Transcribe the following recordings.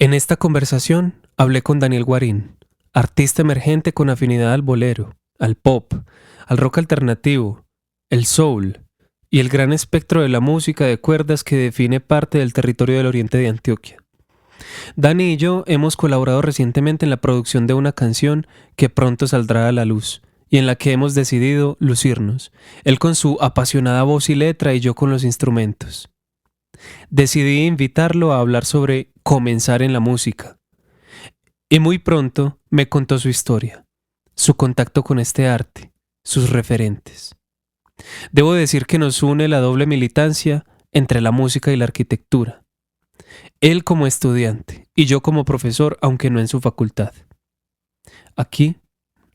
En esta conversación hablé con Daniel Guarín, artista emergente con afinidad al bolero, al pop, al rock alternativo, el soul y el gran espectro de la música de cuerdas que define parte del territorio del oriente de Antioquia. Dani y yo hemos colaborado recientemente en la producción de una canción que pronto saldrá a la luz y en la que hemos decidido lucirnos, él con su apasionada voz y letra y yo con los instrumentos. Decidí invitarlo a hablar sobre comenzar en la música. Y muy pronto me contó su historia, su contacto con este arte, sus referentes. Debo decir que nos une la doble militancia entre la música y la arquitectura. Él como estudiante y yo como profesor, aunque no en su facultad. Aquí,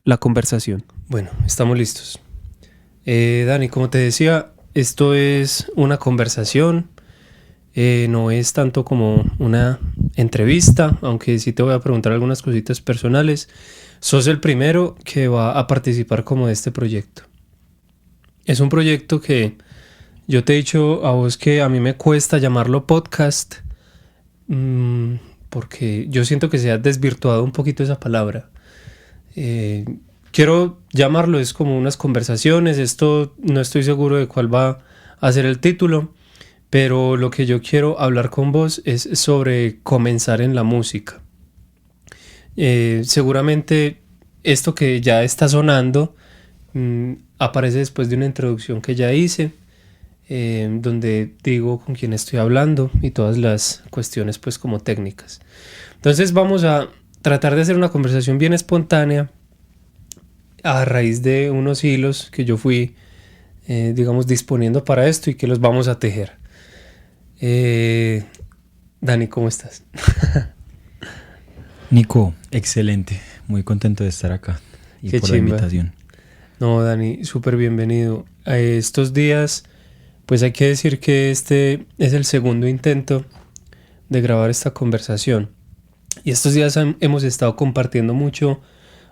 la conversación. Bueno, estamos listos. Dani, como te decía, esto es una conversación. No es tanto como una entrevista, aunque sí te voy a preguntar algunas cositas personales. Sos el primero que va a participar como de este proyecto. Es un proyecto que yo te he dicho a vos que a mí me cuesta llamarlo podcast, porque yo siento que se ha desvirtuado un poquito esa palabra. Quiero llamarlo, es como unas conversaciones. Esto no estoy seguro de cuál va a ser el título. Pero lo que yo quiero hablar con vos es sobre comenzar en la música. Seguramente esto que ya está sonando aparece después de una introducción que ya hice, donde digo con quién estoy hablando y todas las cuestiones pues como técnicas. Entonces vamos a tratar de hacer una conversación bien espontánea a raíz de unos hilos que yo fui digamos disponiendo para esto y que los vamos a tejer. Dani, ¿cómo estás? Nico, excelente, muy contento de estar acá y Qué por chimba. la invitación. No, Dani, súper bienvenido. Estos días, pues hay que decir que este es el segundo intento de grabar esta conversación. Y estos días hemos estado compartiendo mucho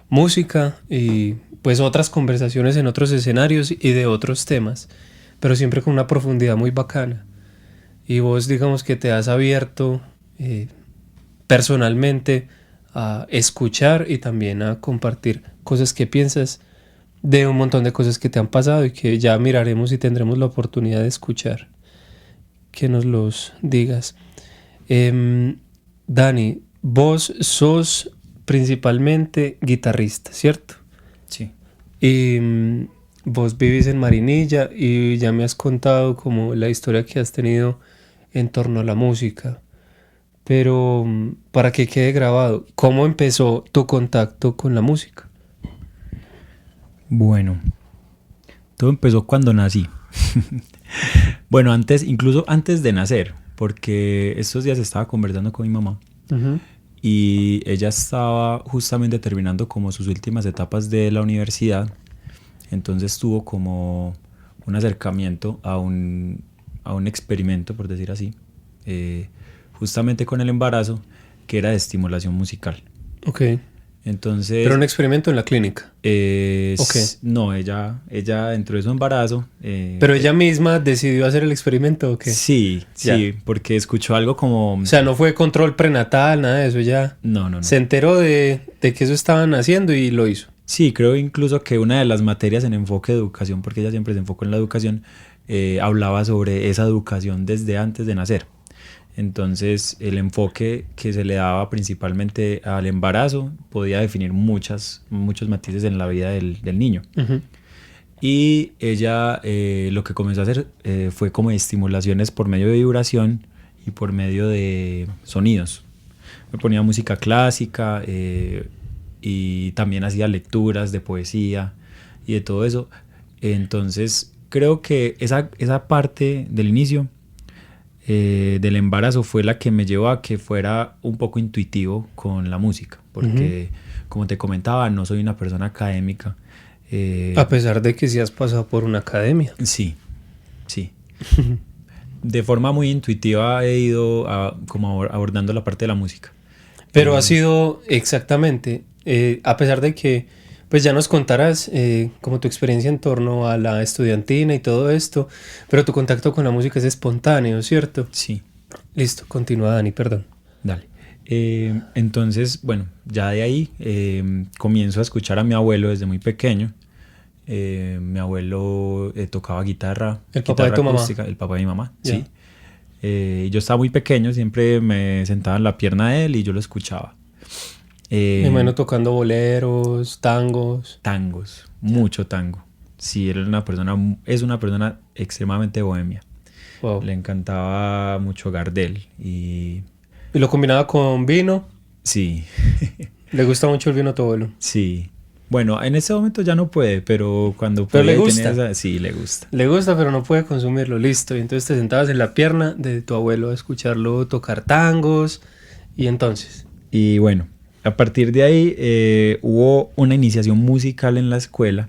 música y pues otras conversaciones en otros escenarios y de otros temas, pero siempre con una profundidad muy bacana. Y vos digamos que te has abierto personalmente a escuchar y también a compartir cosas que piensas de un montón de cosas que te han pasado y que ya miraremos y tendremos la oportunidad de escuchar. Que nos los digas. Dani, vos sos principalmente guitarrista, ¿cierto? Sí. Y vos vivís en Marinilla y ya me has contado como la historia que has tenido en torno a la música, pero para que quede grabado, ¿cómo empezó tu contacto con la música? Bueno, todo empezó cuando nací. Bueno, incluso antes de nacer, porque estos días estaba conversando con mi mamá y ella estaba justamente terminando como sus últimas etapas de la universidad, entonces tuvo como un acercamiento a un experimento, por decir así, justamente con el embarazo, que era de estimulación musical. Ok. Entonces, Pero un experimento en la clínica. Okay. No, ella entró de su embarazo. Pero ella misma decidió hacer el experimento, ¿o qué? Sí, porque escuchó algo como... O sea, no fue control prenatal, nada de eso, ella No. se enteró de que eso estaban haciendo y lo hizo. Sí, creo incluso que una de las materias en enfoque de educación, porque ella siempre se enfocó en la educación, hablaba sobre esa educación desde antes de nacer. Entonces el enfoque que se le daba principalmente al embarazo podía definir muchos matices en la vida del niño. Uh-huh. Y ella lo que comenzó a hacer fue como estimulaciones por medio de vibración y por medio de sonidos. Me ponía música clásica y también hacía lecturas de poesía y de todo eso. Entonces creo que esa parte del inicio del embarazo fue la que me llevó a que fuera un poco intuitivo con la música, porque como te comentaba, no soy una persona académica. A pesar de que sí has pasado por una academia. Sí. De forma muy intuitiva he ido como abordando la parte de la música. Pero ha sido exactamente, a pesar de que pues ya nos contarás como tu experiencia en torno a la estudiantina y todo esto, pero tu contacto con la música es espontáneo, ¿cierto? Sí. Listo, continúa Dani, perdón. Dale. Entonces, bueno, ya de ahí comienzo a escuchar a mi abuelo desde muy pequeño. Mi abuelo tocaba guitarra, ¿El papá de tu acústica, mamá? el papá de mi mamá, Ya. sí. Yo estaba muy pequeño, siempre me sentaba en la pierna de él y yo lo escuchaba. Me imagino tocando boleros, tangos. Tangos, mucho tango. Sí, es una persona extremadamente bohemia. Wow. Le encantaba mucho Gardel y ¿Y lo combinaba con vino? sí, ¿Le gusta mucho el vino a tu abuelo? sí. Bueno, en este momento ya no puede, pero cuando Pero le podía y gusta. sí, le gusta. Le gusta, pero no puede consumirlo. Listo. Y entonces te sentabas en la pierna de tu abuelo a escucharlo tocar tangos. Y entonces. Y bueno, a partir de ahí hubo una iniciación musical en la escuela.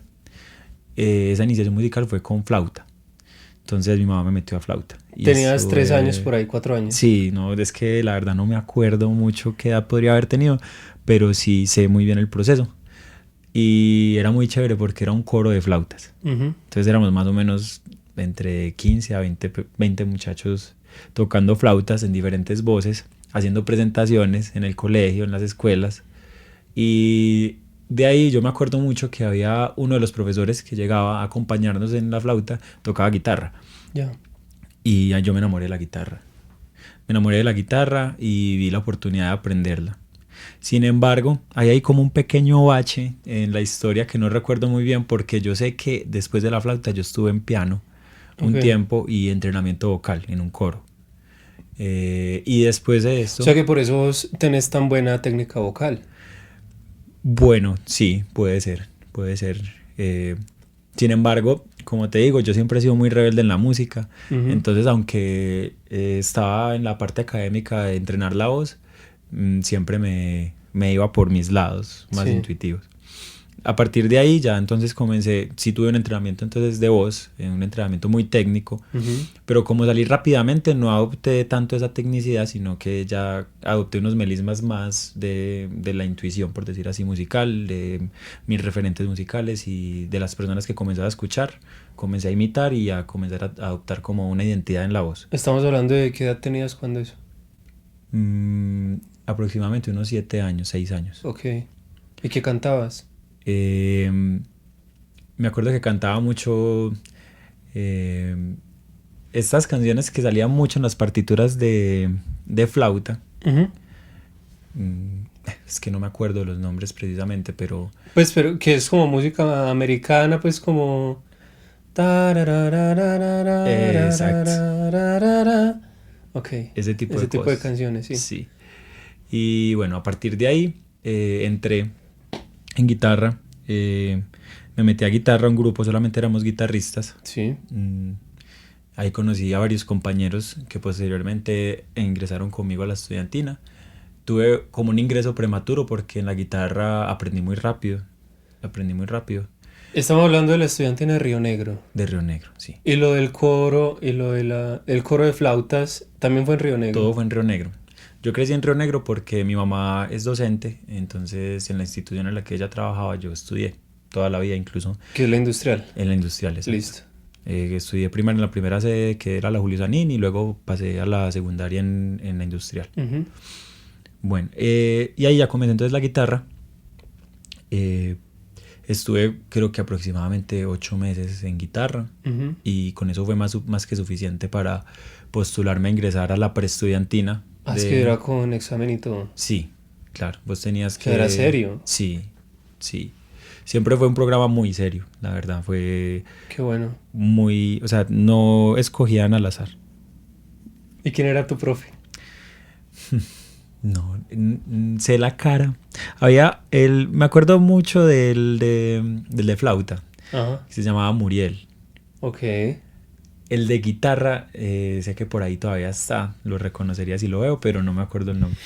Esa iniciación musical fue con flauta. Entonces mi mamá me metió a flauta. Y Tenías 3 años por ahí, 4 años. Sí, no, es que la verdad no me acuerdo mucho qué edad podría haber tenido, pero sí sé muy bien el proceso. Y era muy chévere porque era un coro de flautas. Ujú. Entonces éramos más o menos entre 15 a 20 muchachos tocando flautas en diferentes voces, haciendo presentaciones en el colegio, en las escuelas. Y de ahí yo me acuerdo mucho que había uno de los profesores que llegaba a acompañarnos en la flauta, tocaba guitarra. Ya. Y yo me enamoré de la guitarra. Me enamoré de la guitarra y vi la oportunidad de aprenderla. Sin embargo, hay ahí como un pequeño bache en la historia que no recuerdo muy bien porque yo sé que después de la flauta yo estuve en piano un Ok. tiempo y entrenamiento vocal en un coro. Y después de esto, O sea que por eso vos tenés tan buena técnica vocal. bueno, sí, puede ser, puede ser. Sin embargo, como te digo, yo siempre he sido muy rebelde en la música. Ujú. Entonces, aunque estaba en la parte académica de entrenar la voz, siempre me iba por mis lados más Sí. intuitivos. A partir de ahí ya entonces comencé, sí tuve un entrenamiento entonces de voz, un entrenamiento muy técnico, Ujú. pero como salí rápidamente no adopté tanto esa tecnicidad, sino que ya adopté unos melismas más de la intuición, por decir así, musical, de mis referentes musicales y de las personas que comenzaba a escuchar, comencé a imitar y a comenzar a adoptar como una identidad en la voz. Estamos hablando de qué edad tenías cuando eso. Aproximadamente unos 7 años, 6 años. Ok. ¿Y qué cantabas? Me acuerdo que cantaba mucho estas canciones que salían mucho en las partituras de flauta. Ujú. Es que no me acuerdo de los nombres precisamente, pero Pues, pero que es como música americana, pues como... exacto, Ok. ese tipo Ese de tipo de cosas. canciones, sí. Sí. Y bueno, a partir de ahí entré en guitarra. Me metí a guitarra a un grupo, solamente éramos guitarristas. Sí. Ahí conocí a varios compañeros que posteriormente ingresaron conmigo a la estudiantina. Tuve como un ingreso prematuro porque en la guitarra aprendí muy rápido. Estamos hablando del estudiante de Río Negro. De Río Negro, sí. Y lo del coro y lo de el coro de flautas también fue en Río Negro. Todo fue en Río Negro. Yo crecí en Río Negro porque mi mamá es docente, entonces en la institución en la que ella trabajaba yo estudié toda la vida, incluso Que es la industrial. en la industrial. Exacto. Listo. Estudié primero en la primera sede que era la Julio Sanín y luego pasé a la secundaria en la industrial. Ujú. Bueno, y ahí ya comencé entonces la guitarra. Estuve creo que aproximadamente 8 meses en guitarra Ujú. y con eso fue más que suficiente para postularme a ingresar a la preestudiantina. Ah, es que era con examen y todo. Sí, claro, vos tenías O que... sea, era serio. Sí, sí. Siempre fue un programa muy serio, la verdad, fue Qué bueno. muy... O sea, no escogían al azar. ¿Y quién era tu profe? No, sé la cara. Me acuerdo mucho del de flauta, Ajá. que se llamaba Muriel. Ok. El de guitarra, sé que por ahí todavía está, lo reconocería si lo veo, pero no me acuerdo el nombre.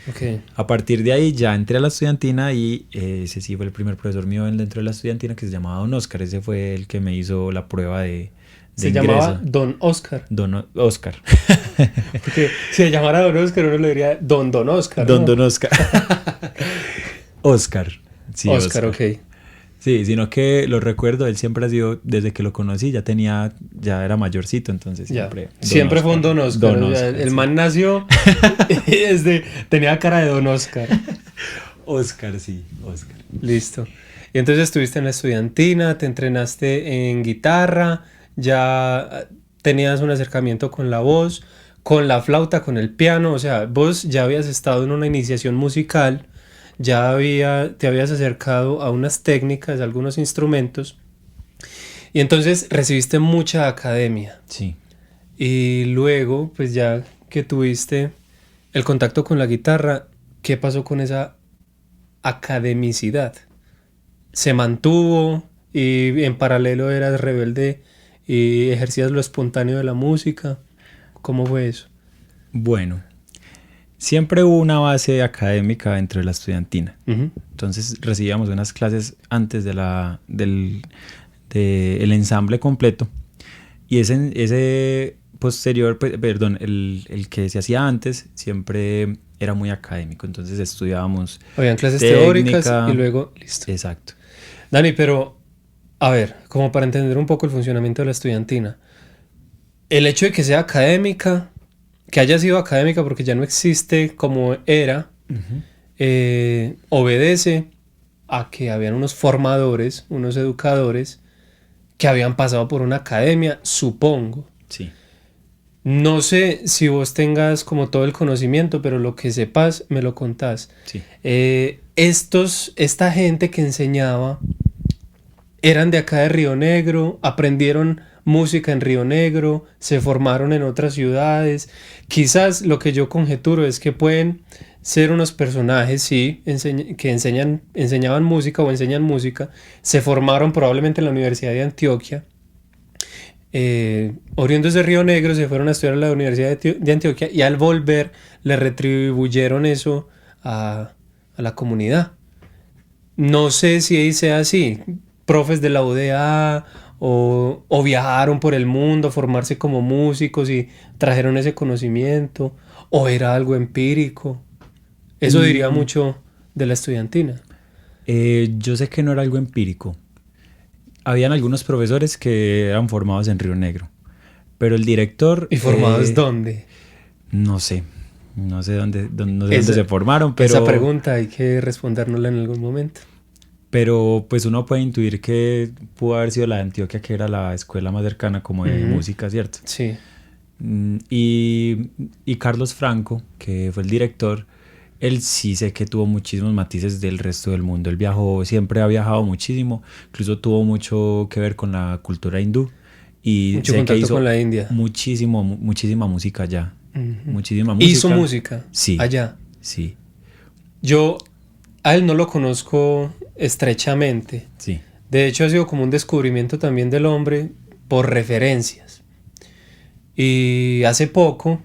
Ok. A partir de ahí ya entré a la estudiantina y ese sí fue el primer profesor mío dentro de la estudiantina que se llamaba Don Oscar. Ese fue el que me hizo la prueba de Se ingreso. llamaba Don Oscar. Oscar. Porque si se llamara Don Oscar, uno le diría Don Oscar. Don ¿no? Don Oscar. Oscar. Sí, Oscar, ok. Sí, sino que lo recuerdo, él siempre ha sido, desde que lo conocí, ya era mayorcito, entonces siempre. Siempre fue un Don Oscar. Don O sea, Oscar, el sí. man nació y tenía cara de Don Oscar. Oscar, sí, Oscar. Listo. Y entonces estuviste en la estudiantina, te entrenaste en guitarra, ya tenías un acercamiento con la voz, con la flauta, con el piano. O sea, vos ya habías estado en una iniciación musical, te habías acercado a unas técnicas, a algunos instrumentos. Y entonces recibiste mucha academia. Sí. Y luego, pues ya que tuviste el contacto con la guitarra, ¿qué pasó con esa academicidad? ¿Se mantuvo y en paralelo eras rebelde y ejercías lo espontáneo de la música? ¿Cómo fue eso? Bueno, siempre hubo una base académica dentro de la estudiantina. Uh-huh. Entonces recibíamos unas clases antes del ensamble completo. Y ese posterior, perdón, el que se hacía antes siempre era muy académico. Entonces estudiábamos Habían clases técnica, teóricas y luego listo. Exacto. Dani, pero a ver, como para entender un poco el funcionamiento de la estudiantina, el hecho de que sea académica, que haya sido académica porque ya no existe como era, obedece a que habían unos formadores, unos educadores que habían pasado por una academia, supongo. Sí. No sé si vos tengas como todo el conocimiento, pero lo que sepas me lo contás. Sí. Esta gente que enseñaba eran de acá de Río Negro, aprendieron música en Río Negro, se formaron en otras ciudades. Quizás lo que yo conjeturo es que pueden ser unos personajes, sí, que enseñaban música o enseñan música, se formaron probablemente en la Universidad de Antioquia, oriundos de Río Negro, se fueron a estudiar a la Universidad de Antioquia y al volver le retribuyeron eso a la comunidad. No sé si sea así, profes de la UDA o viajaron por el mundo a formarse como músicos y trajeron ese conocimiento, o era algo empírico. Eso diría mucho de la estudiantina. Yo sé que no era algo empírico. Habían algunos profesores que eran formados en Río Negro, pero el director... ¿Y formados dónde? No sé dónde se formaron, pero... Esa pregunta hay que respondérnosla en algún momento. Pero pues uno puede intuir que pudo haber sido la de Antioquia, que era la escuela más cercana como de música, ¿cierto? Sí. Y Carlos Franco, que fue el director, él sí sé que tuvo muchísimos matices del resto del mundo. Él siempre ha viajado muchísimo, incluso tuvo mucho que ver con la cultura hindú. Y mucho sé contacto que hizo con la India. muchísima música allá. Muchísima música. ¿Hizo música? Sí. Allá. Sí. Yo a él no lo conozco estrechamente. Sí. De hecho, ha sido como un descubrimiento también del hombre por referencias. Y hace poco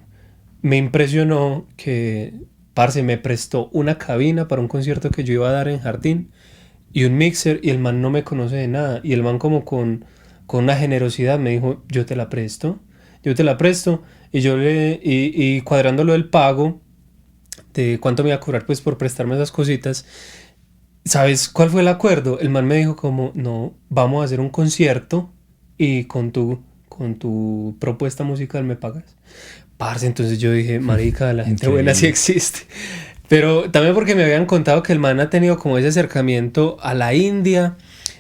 me impresionó que, parce, me prestó una cabina para un concierto que yo iba a dar en Jardín y un mixer, y el man no me conoce de nada. Y el man como con una generosidad me dijo, yo te la presto. Y cuadrándolo del pago, de cuánto me iba a cobrar pues por prestarme esas cositas. ¿Sabes cuál fue el acuerdo? El man me dijo como, no, vamos a hacer un concierto y con tu propuesta musical me pagas. Parce, entonces yo dije, marica, la gente buena sí existe. Pero también porque me habían contado que el man ha tenido como ese acercamiento a la India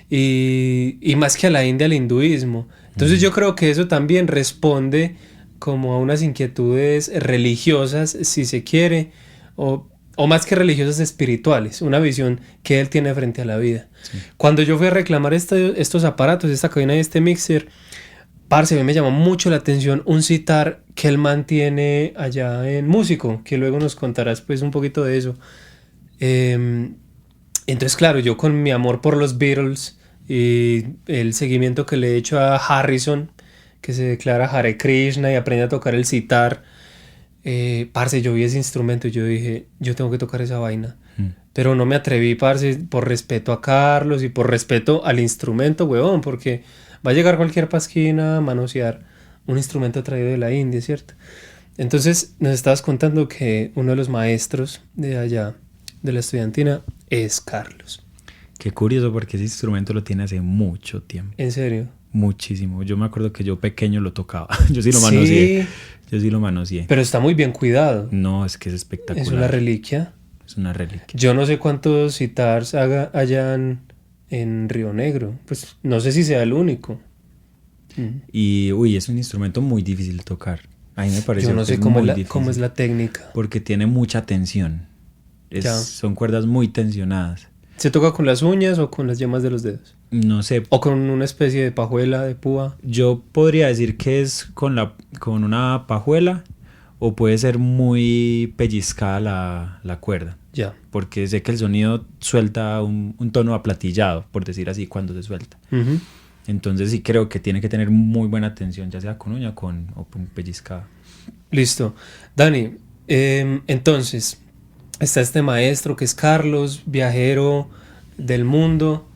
y más que a la India, al hinduismo. Entonces yo creo que eso también responde como a unas inquietudes religiosas, si se quiere, o más que religiosas, espirituales, una visión que él tiene frente a la vida. Sí. Cuando yo fui a reclamar estos aparatos, esta cabina y este mixer, parce, a mí me llamó mucho la atención un citar que él mantiene allá en Músico, que luego nos contarás pues un poquito de eso. Entonces, claro, yo con mi amor por los Beatles y el seguimiento que le he hecho a Harrison, que se declara Hare Krishna y aprende a tocar el sitar, parce, yo vi ese instrumento y yo dije, yo tengo que tocar esa vaina. Pero no me atreví, parce, por respeto a Carlos y por respeto al instrumento, huevón, porque va a llegar cualquier pasquina a manosear un instrumento traído de la India, ¿cierto? Entonces nos estabas contando que uno de los maestros de allá, de la estudiantina, es Carlos. Qué curioso porque ese instrumento lo tiene hace mucho tiempo. ¿En serio? Muchísimo. Yo me acuerdo que yo pequeño lo tocaba. Yo sí lo manoseé. Sí, Yo sí lo manoseé. pero está muy bien cuidado. No, es que es espectacular. Es una reliquia. Es una reliquia. Yo no sé cuántos sitars hayan en Río Negro. Pues no sé si sea el único. Y, uy, es un instrumento muy difícil de tocar. A mí me parece Yo no que sé es cómo muy cómo es difícil. la técnica. Porque tiene mucha tensión. Ya. Son cuerdas muy tensionadas. ¿Se toca con las uñas o con las yemas de los dedos? No sé, ¿O con una especie de pajuela, de púa? yo podría decir que es con una pajuela o puede ser muy pellizcada la cuerda. Ya. Porque sé que el sonido suelta un tono aplatillado, por decir así, cuando se suelta. Ujú. Entonces sí creo que tiene que tener muy buena tensión, ya sea con uña o con pellizcada. Listo. Dani, entonces, está este maestro que es Carlos, viajero del mundo.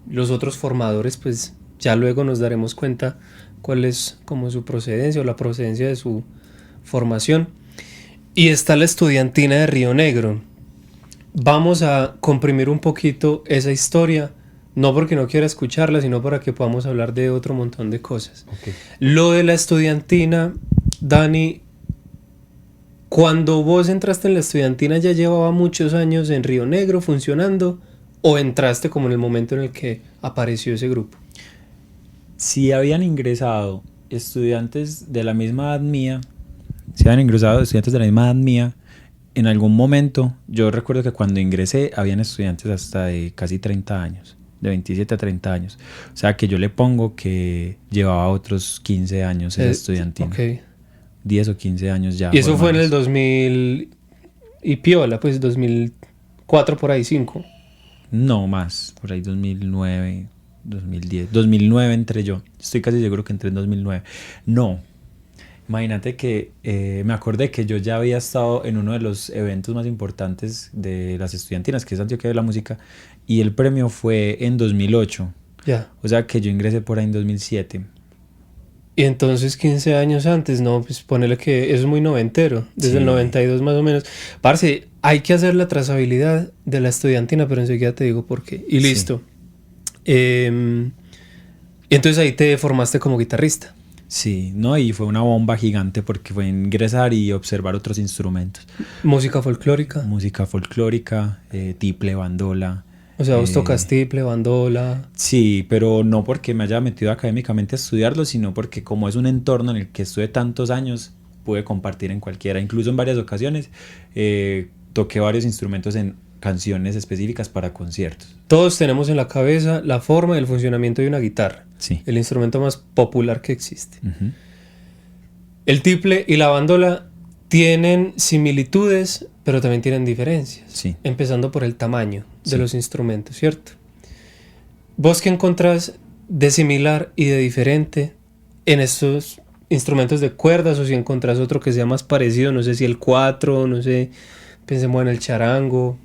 Los otros formadores, pues ya luego nos daremos cuenta cuál es como su procedencia o la procedencia de su formación. Y está la estudiantina de Río Negro. Vamos a comprimir un poquito esa historia, no porque no quiera escucharla, sino para que podamos hablar de otro montón de cosas. Okay. Lo de la estudiantina, Dani, cuando vos entraste en la estudiantina ya llevaba muchos años en Río Negro funcionando, o entraste como en el momento en el que apareció ese grupo. Si habían ingresado estudiantes de la misma edad mía, si habían ingresado estudiantes de la misma edad mía, en algún momento, yo recuerdo que cuando ingresé habían estudiantes hasta de casi 30 años, de 27 a 30 años. O sea que yo le pongo que llevaba otros 15 años esa estudiantina. Okay. 10 o 15 años ya. Y eso fue en el 2000 y piola, pues 2004 por ahí, 5. No más, por ahí 2009, 2010. 2009 entré yo. Estoy casi seguro que entré en 2009. No. Imagínate que me acordé que yo ya había estado en uno de los eventos más importantes de las estudiantinas, que es Antioquia de la Música, y el premio fue en 2008. Ya. O sea que yo ingresé por ahí en 2007. Y entonces 15 años antes, no, pues ponele que eso es muy noventero, desde Sí. el 92 más o menos. Parce, hay que hacer la trazabilidad de la estudiantina, pero enseguida te digo por qué. Y listo. Entonces ahí te formaste como guitarrista. Sí, no, y fue una bomba gigante porque fue ingresar y observar otros instrumentos. Música folclórica. Música folclórica, tiple, bandola. O sea, vos tocas tiple, bandola. Sí, pero no porque me haya metido académicamente a estudiarlo, sino porque como es un entorno en el que estuve tantos años, pude compartir en cualquiera. Incluso en varias ocasiones toqué varios instrumentos en canciones específicas para conciertos. Todos tenemos en la cabeza la forma y el funcionamiento de una guitarra. Sí. El instrumento más popular que existe. Uh-huh. El tiple y la bandola tienen similitudes, pero también tienen diferencias. Sí. Empezando por el tamaño de Sí. los instrumentos, ¿cierto? ¿Vos qué encontrás de similar y de diferente en estos instrumentos de cuerdas, o si encontrás otro que sea más parecido? No sé si el 4, no sé, pensemos en el charango.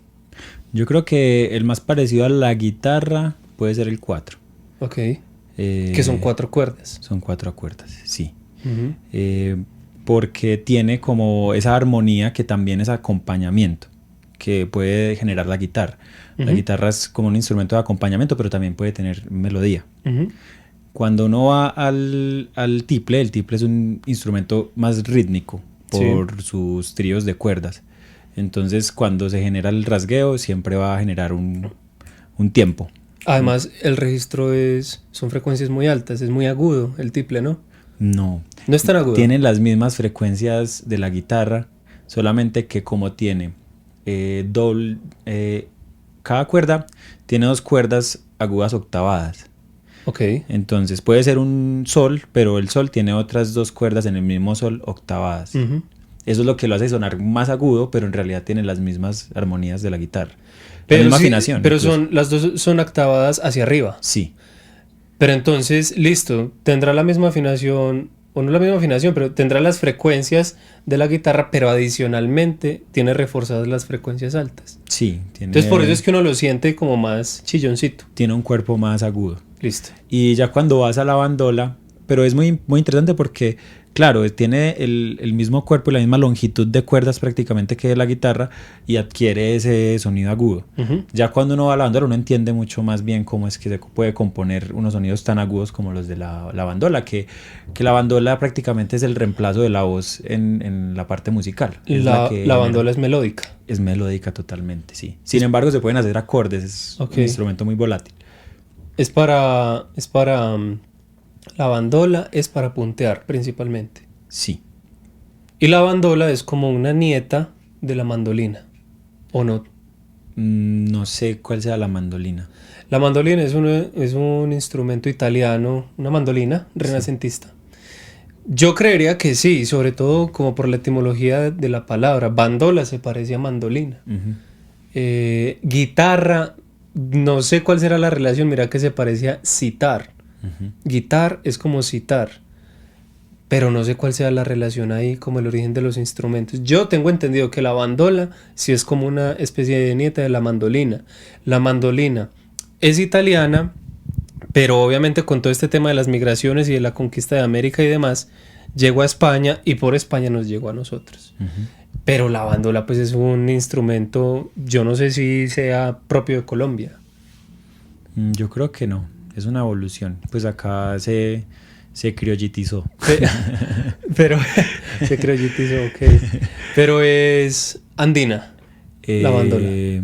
Yo creo que el más parecido a la guitarra puede ser el 4. Ok. Que son 4 cuerdas. Son 4 cuerdas, sí. Uh-huh. Porque tiene como esa armonía que también es acompañamiento que puede generar la guitarra. Uh-huh. La guitarra es como un instrumento de acompañamiento, pero también puede tener melodía. Uh-huh. Cuando uno va al tiple, el tiple es un instrumento más rítmico por sus tríos de cuerdas. Entonces, cuando se genera el rasgueo, siempre va a generar un tiempo. Además, el registro son frecuencias muy altas, es muy agudo el tiple, ¿no? No. No es tan agudo. Tiene las mismas frecuencias de la guitarra, solamente que como tiene cada cuerda tiene 2 cuerdas agudas octavadas. Ok. Entonces puede ser un sol, pero el sol tiene otras 2 cuerdas en el mismo sol octavadas. Uh-huh. Eso es lo que lo hace sonar más agudo, pero en realidad tiene las mismas armonías de la guitarra. Pero la misma sí, afinación. Pero incluso. las dos son octavadas hacia arriba. Sí. Pero entonces, listo, tendrá la misma afinación, o no la misma afinación, pero tendrá las frecuencias de la guitarra, pero adicionalmente tiene reforzadas las frecuencias altas. Sí. Entonces por eso es que uno lo siente como más chilloncito. Tiene un cuerpo más agudo. Listo. Y ya cuando vas a la bandola, pero es muy, muy interesante porque Claro, tiene el mismo cuerpo y la misma longitud de cuerdas prácticamente que la guitarra y adquiere ese sonido agudo. Ya cuando uno va a la bandola uno entiende mucho más bien cómo es que se puede componer unos sonidos tan agudos como los de la bandola, que la bandola prácticamente es el reemplazo de la voz en la parte musical. La bandola es melódica. Es melódica totalmente, sí. Sin embargo, se pueden hacer acordes, es un instrumento muy volátil. La bandola es para puntear principalmente. Sí. Y la bandola es como una nieta de la mandolina, ¿o no? No sé cuál sea la mandolina. La mandolina es un instrumento italiano, una mandolina renacentista. Sí. Yo creería que sí, sobre todo como por la etimología de la palabra. Bandola se parece a mandolina. Guitarra, no sé cuál será la relación, mira que se parece a citar. Guitar es como citar, pero no sé cuál sea la relación ahí, como el origen de los instrumentos. Yo tengo entendido que la bandola sí es como una especie de nieta de la mandolina. La mandolina es italiana, pero obviamente con todo este tema de las migraciones y de la conquista de América y demás, llegó a España y por España nos llegó a nosotros. Pero la bandola pues es un instrumento, yo no sé si sea propio de Colombia. Yo creo que no. Es una evolución. Pues acá se criollitizó. Pero se criollitizó, ok. Pero es andina, la bandola.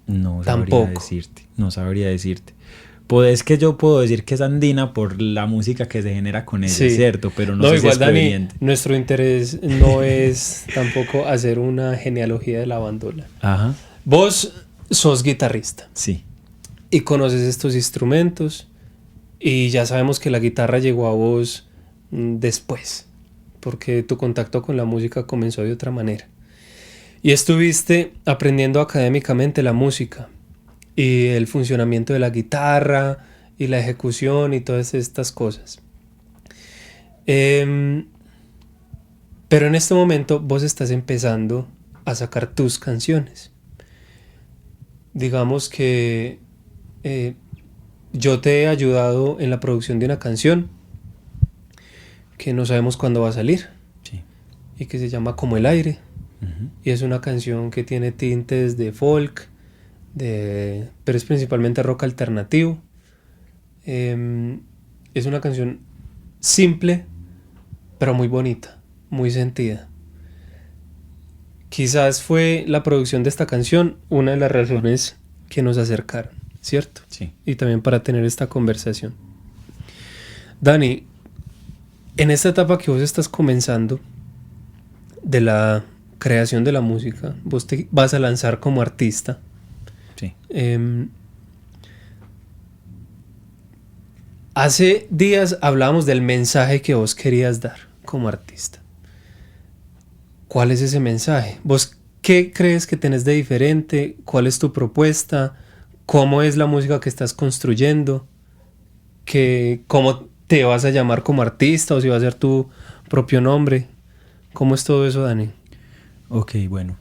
No sabría decirte. No sabría decirte. Pues es que yo puedo decir que es andina por la música que se genera con ella, sí. ¿Cierto? Pero no sé igual, si es proveniente. Dani, nuestro interés no es tampoco hacer una genealogía de la bandola. Ajá. Vos sos guitarrista. Sí. Y conoces estos instrumentos y ya sabemos que la guitarra llegó a vos después, porque tu contacto con la música comenzó de otra manera. Y estuviste aprendiendo académicamente la música y el funcionamiento de la guitarra y la ejecución y todas estas cosas. Pero en este momento vos estás empezando a sacar tus canciones. Digamos que yo te he ayudado en la producción de una canción que no sabemos cuándo va a salir. Sí. Y que se llama Como el aire. Y es una canción que tiene tintes de folk, pero es principalmente rock alternativo. Es una canción simple, pero muy bonita, muy sentida. Quizás fue la producción de esta canción una de las razones que nos acercaron, ¿cierto? Sí. Y también para tener esta conversación. Dani, en esta etapa que vos estás comenzando de la creación de la música, vos te vas a lanzar como artista. Sí. Hace días hablábamos del mensaje que vos querías dar como artista. ¿Cuál es ese mensaje? ¿Vos qué crees que tenés de diferente? ¿Cuál es tu propuesta? ¿Cómo es la música que estás construyendo? ¿Cómo te vas a llamar como artista o si va a ser tu propio nombre? ¿Cómo es todo eso, Dani? Ok, bueno.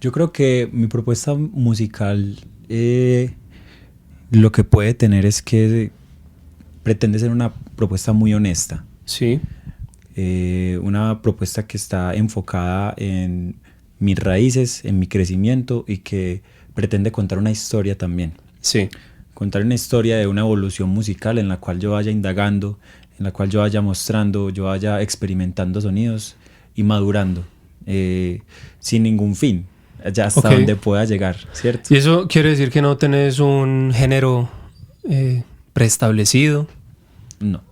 Yo creo que mi propuesta musical lo que puede tener es que pretende ser una propuesta muy honesta. Sí. Una propuesta que está enfocada en mis raíces, en mi crecimiento y que pretende contar una historia también. Sí. Contar una historia de una evolución musical en la cual yo vaya indagando, en la cual yo vaya mostrando, yo vaya experimentando sonidos y madurando, sin ningún fin, ya hasta donde pueda llegar, ¿cierto? ¿Y eso quiere decir que no tenés un género preestablecido? No.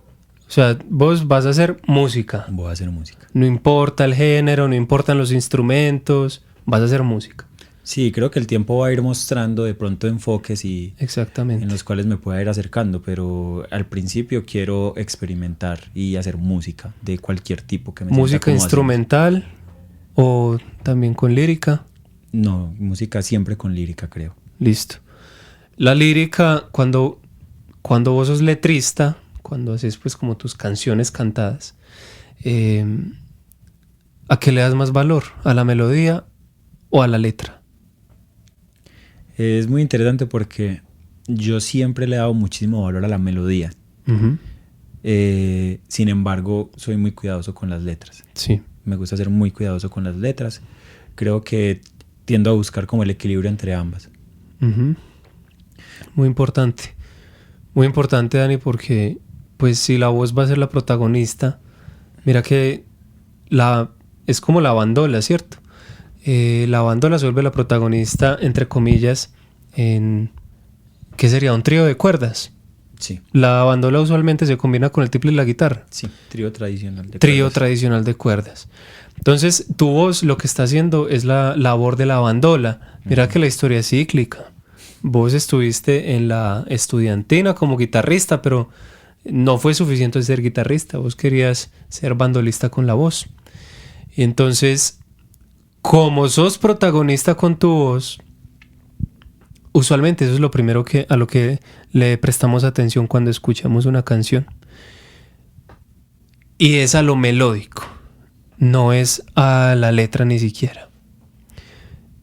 O sea, vos vas a hacer música. Voy a hacer música. No importa el género, no importan los instrumentos, vas a hacer música. Sí, creo que el tiempo va a ir mostrando de pronto enfoques y exactamente en los cuales me pueda ir acercando, pero al principio quiero experimentar y hacer música de cualquier tipo que me ¿música instrumental haciendo. O también con lírica? No, música siempre con lírica, creo. Listo. La lírica, cuando vos sos letrista, cuando haces pues como tus canciones cantadas, ¿a qué le das más valor? ¿A la melodía o a la letra? Es muy interesante porque yo siempre le he dado muchísimo valor a la melodía. Sin embargo, soy muy cuidadoso con las letras. Sí. Me gusta ser muy cuidadoso con las letras. Creo que tiendo a buscar como el equilibrio entre ambas. Uh-huh. Muy importante. Muy importante, Dani, porque pues si la voz va a ser la protagonista, mira que es como la bandola, ¿cierto? La bandola se vuelve la protagonista, entre comillas, en... ¿Qué sería? Un trío de cuerdas. Sí. La bandola usualmente se combina con el tiple y la guitarra. Sí, trío tradicional de Trío cuerdas. tradicional de cuerdas. Entonces, tu voz lo que está haciendo es la labor de la bandola. Mira que la historia es cíclica. Vos estuviste en la estudiantina como guitarrista, pero no fue suficiente ser guitarrista. Vos querías ser bandolista con la voz. Y entonces, como sos protagonista con tu voz, usualmente eso es lo primero a lo que le prestamos atención cuando escuchamos una canción. Y es a lo melódico, no es a la letra ni siquiera.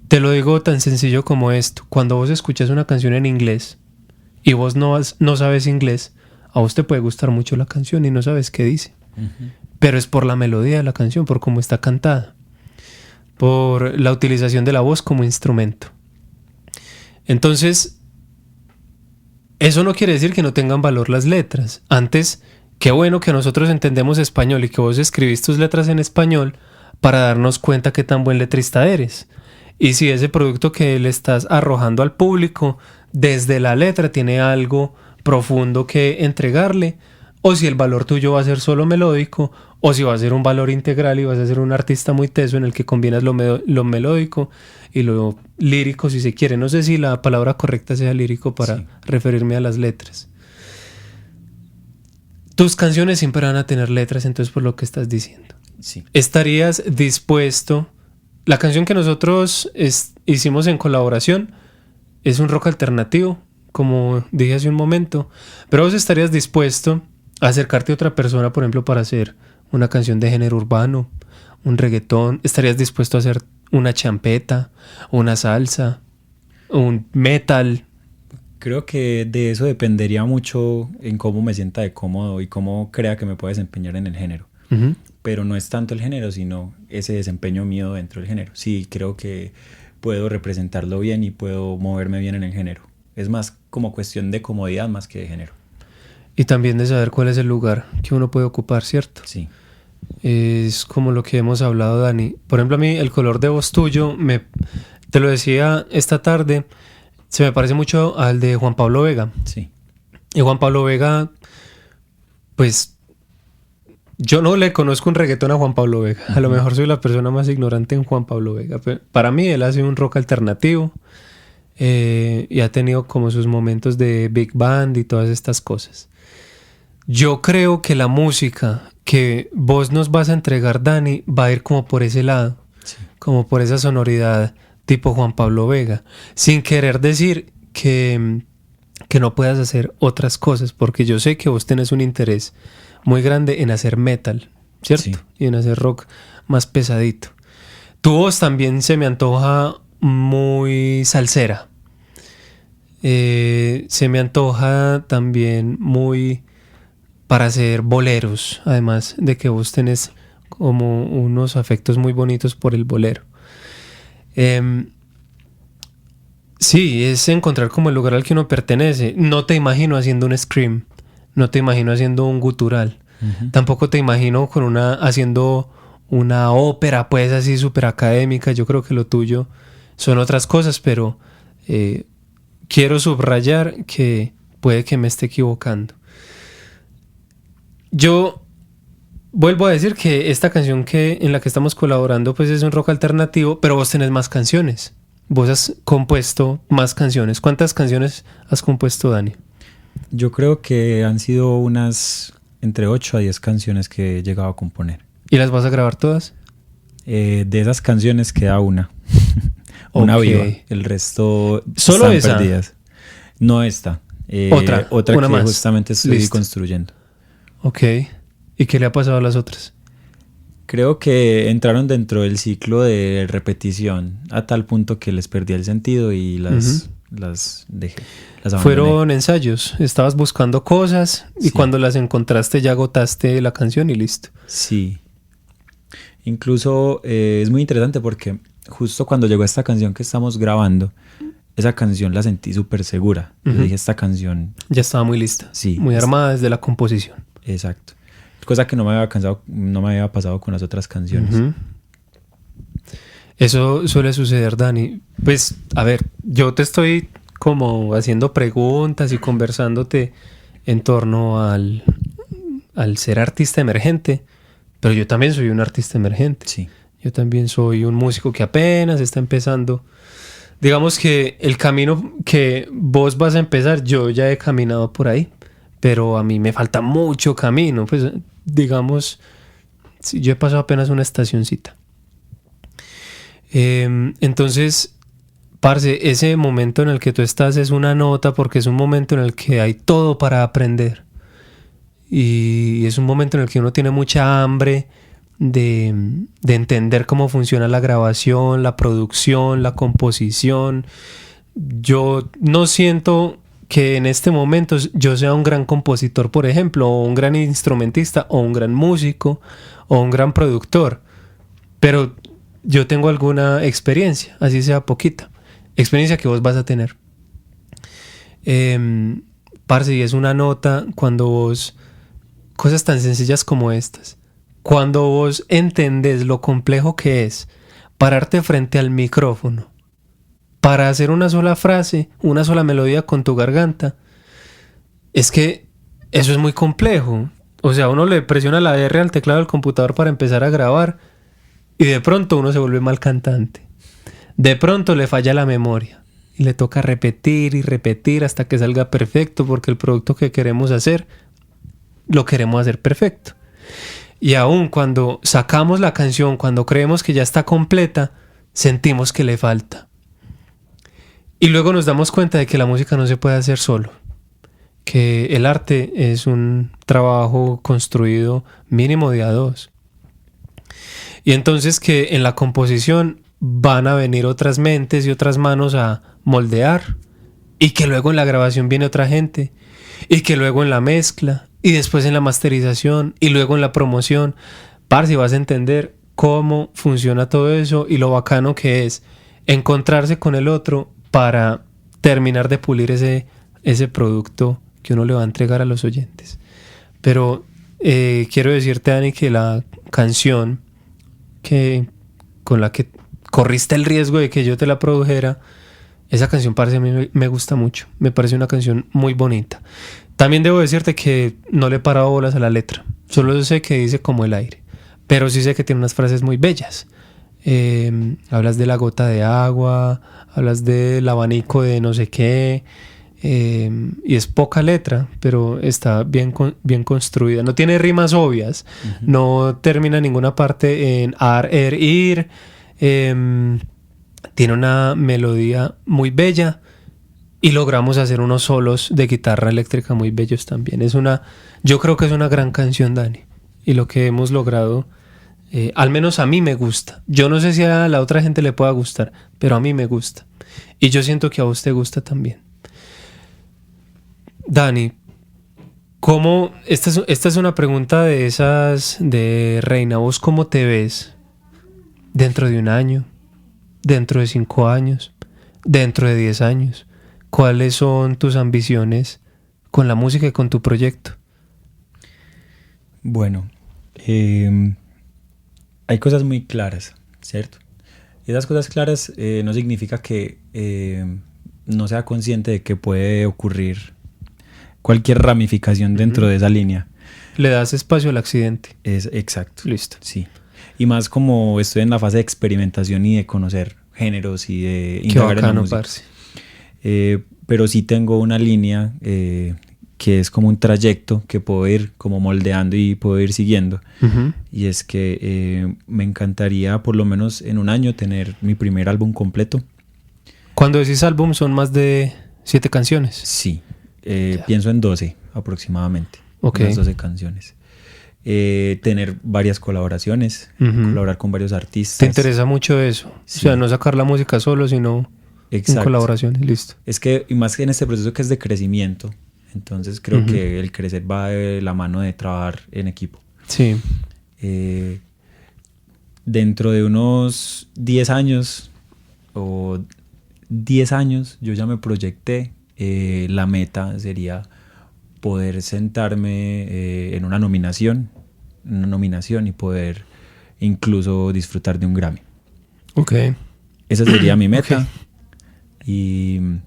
Te lo digo tan sencillo como esto. Cuando vos escuchas una canción en inglés y vos no sabes inglés, a vos te puede gustar mucho la canción y no sabes qué dice. Uh-huh. Pero es por la melodía de la canción, por cómo está cantada, por la utilización de la voz como instrumento. Entonces, eso no quiere decir que no tengan valor las letras. Antes, qué bueno que nosotros entendemos español y que vos escribís tus letras en español para darnos cuenta qué tan buen letrista eres. Y si ese producto que le estás arrojando al público desde la letra tiene algo profundo que entregarle, o si el valor tuyo va a ser solo melódico, o si va a ser un valor integral y vas a ser un artista muy teso en el que combinas lo melódico y lo lírico, si se quiere. No sé si la palabra correcta sea lírico para referirme a las letras. Tus canciones siempre van a tener letras, entonces por lo que estás diciendo. Sí. ¿Estarías dispuesto? La canción que nosotros hicimos en colaboración es un rock alternativo, como dije hace un momento, pero vos estarías dispuesto a acercarte a otra persona, por ejemplo, para hacer una canción de género urbano, un reggaetón. ¿Estarías dispuesto a hacer una champeta, una salsa, un metal? Creo que de eso dependería mucho en cómo me sienta de cómodo y cómo crea que me puedo desempeñar en el género. Uh-huh. Pero no es tanto el género, sino ese desempeño mío dentro del género. Sí, creo que puedo representarlo bien y puedo moverme bien en el género. Es más como cuestión de comodidad más que de género. Y también de saber cuál es el lugar que uno puede ocupar, ¿cierto? Sí. Es como lo que hemos hablado, Dani. Por ejemplo, a mí el color de voz tuyo, te lo decía esta tarde, se me parece mucho al de Juan Pablo Vega. Sí. Y Juan Pablo Vega, pues yo no le conozco un reggaetón a Juan Pablo Vega. Uh-huh. A lo mejor soy la persona más ignorante en Juan Pablo Vega. Pero para mí él hace un rock alternativo y ha tenido como sus momentos de big band y todas estas cosas. Yo creo que la música que vos nos vas a entregar, Dani, va a ir como por ese lado, sí, como por esa sonoridad tipo Juan Pablo Vega, sin querer decir que no puedas hacer otras cosas, porque yo sé que vos tenés un interés muy grande en hacer metal, ¿cierto? Sí. Y en hacer rock más pesadito. Tu voz también se me antoja muy salsera. Se me antoja también muy para hacer boleros, además de que vos tenés como unos afectos muy bonitos por el bolero. Sí, es encontrar como el lugar al que uno pertenece. No te imagino haciendo un scream, no te imagino haciendo un gutural, uh-huh, tampoco te imagino haciendo una ópera pues así súper académica. Yo creo que lo tuyo son otras cosas, pero quiero subrayar que puede que me esté equivocando. Yo vuelvo a decir que esta canción en la que estamos colaborando pues es un rock alternativo, pero vos tenés más canciones. Vos has compuesto más canciones. ¿Cuántas canciones has compuesto, Dani? Yo creo que han sido unas entre 8 a 10 canciones que he llegado a componer. ¿Y las vas a grabar todas? De esas canciones queda una. Una viva. El resto ¿solo están esa? Perdidas. No esta. Otra que más. Justamente estoy Listo. construyendo. Ok. ¿Y qué le ha pasado a las otras? Creo que entraron dentro del ciclo de repetición a tal punto que les perdí el sentido y las las dejé, las abandoné. Fueron ensayos, estabas buscando cosas y Sí. cuando las encontraste ya agotaste la canción y listo. Sí. Incluso es muy interesante porque justo cuando llegó esta canción que estamos grabando, esa canción la sentí súper segura. Yo Ujú. dije, esta canción, Ya estaba muy lista, sí, muy armada desde la composición. exacto. Cosa que no me había pasado con las otras canciones. Ujú. Eso suele suceder, Dani. Pues, a ver, yo te estoy como haciendo preguntas y conversándote en torno al ser artista emergente, pero yo también soy un artista emergente. Sí. Yo también soy un músico que apenas está empezando. Digamos que el camino que vos vas a empezar, yo ya he caminado por ahí, pero a mí me falta mucho camino. Pues, digamos, sí, yo he pasado apenas una estacioncita. Entonces, parce, ese momento en el que tú estás es una nota porque es un momento en el que hay todo para aprender. Y es un momento en el que uno tiene mucha hambre de entender cómo funciona la grabación, la producción, la composición. Yo no siento que en este momento yo sea un gran compositor, por ejemplo, o un gran instrumentista, o un gran músico, o un gran productor. Pero yo tengo alguna experiencia, así sea poquita. Experiencia que vos vas a tener. Parce, y es una nota cuando vos... Cosas tan sencillas como estas. Cuando vos entendés lo complejo que es pararte frente al micrófono para hacer una sola frase, una sola melodía con tu garganta, es que eso es muy complejo. O sea, uno le presiona la R al teclado del computador para empezar a grabar y de pronto uno se vuelve mal cantante. De pronto le falla la memoria y le toca repetir y repetir hasta que salga perfecto porque el producto que queremos hacer lo queremos hacer perfecto. Y aún cuando sacamos la canción, cuando creemos que ya está completa, sentimos que le falta. Y luego nos damos cuenta de que la música no se puede hacer solo. Que el arte es un trabajo construido mínimo de a dos. Y entonces que en la composición van a venir otras mentes y otras manos a moldear. Y que luego en la grabación viene otra gente. Y que luego en la mezcla. Y después en la masterización. Y luego en la promoción. Parce, vas a entender cómo funciona todo eso. Y lo bacano que es encontrarse con el otro para terminar de pulir ese producto que uno le va a entregar a los oyentes. Pero quiero decirte, Dani, que la canción con la que corriste el riesgo de que yo te la produjera, esa canción, parce, a mí me gusta mucho. Me parece una canción muy bonita. También debo decirte que no le he parado bolas a la letra. Solo sé que dice como el aire. Pero sí sé que tiene unas frases muy bellas. Hablas de la gota de agua, hablas del abanico de no sé qué. Y es poca letra, pero está bien construida. No tiene rimas obvias. Uh-huh. No termina en ninguna parte en ar, er, ir. Tiene una melodía muy bella. Y logramos hacer unos solos de guitarra eléctrica muy bellos también. Yo creo que es una gran canción, Dani. Y lo que hemos logrado, al menos a mí me gusta. Yo no sé si a la otra gente le pueda gustar, pero a mí me gusta. Y yo siento que a vos te gusta también. Dani, ¿cómo? Esta es una pregunta de esas de Reina. ¿Vos cómo te ves? ¿Dentro de un año? ¿Dentro de 5 años? ¿Dentro de 10 años? ¿Cuáles son tus ambiciones con la música y con tu proyecto? Bueno, hay cosas muy claras, ¿cierto? Y esas cosas claras no significa que no sea consciente de que puede ocurrir cualquier ramificación dentro de esa línea. Le das espacio al accidente. Exacto. Listo. Sí. Y más como estoy en la fase de experimentación y de conocer géneros y de indagar en la música. Pero sí tengo una línea que es como un trayecto que puedo ir como moldeando y puedo ir siguiendo. Uh-huh. Y es que me encantaría por lo menos en un año tener mi primer álbum completo. Cuando decís álbum son más de 7 canciones. Sí, pienso en 12 aproximadamente. Okay. Unas 12 canciones. Tener varias colaboraciones, colaborar con varios artistas. ¿Te interesa mucho eso? Sí. O sea, no sacar la música solo, sino Exacto. En colaboraciones, listo. Es que, y más que en este proceso que es de crecimiento, entonces creo que el crecer va de la mano de trabajar en equipo. Sí. Dentro de unos 10 años o 10 años yo ya me proyecté. La meta sería poder sentarme en una nominación y poder incluso disfrutar de un Grammy. Ok. Esa sería mi meta. Okay.